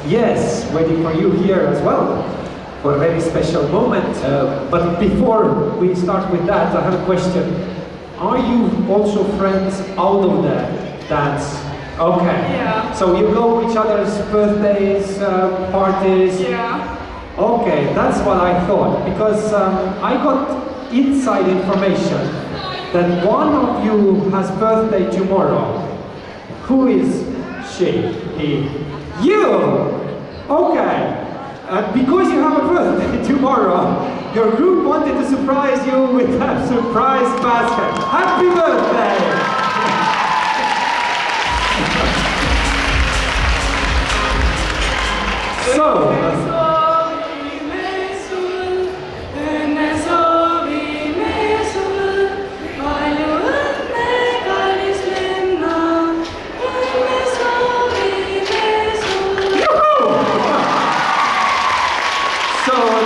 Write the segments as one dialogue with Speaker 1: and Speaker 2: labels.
Speaker 1: Yes, waiting for you here as well for a very special moment. But before we start with that, I have a question. Are you also friends out of the dance? Okay.
Speaker 2: Yeah.
Speaker 1: So you go to each other's birthdays, parties?
Speaker 2: Yeah.
Speaker 1: Okay, that's what I thought, because I got inside information that one of you has birthday tomorrow. Who is she? He? You! Okay. Because you have a birthday tomorrow, your group wanted to surprise you with a surprise basket. Happy birthday! So,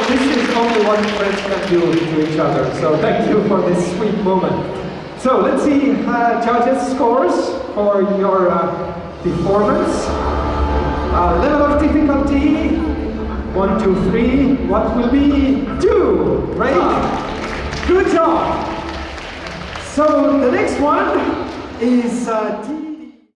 Speaker 1: this is only what friends can do to each other. So thank you for this sweet moment. So let's see judges' scores for your performance. Level of difficulty, 1, 2, 3. What will be 2? Great. Good job. So the next one is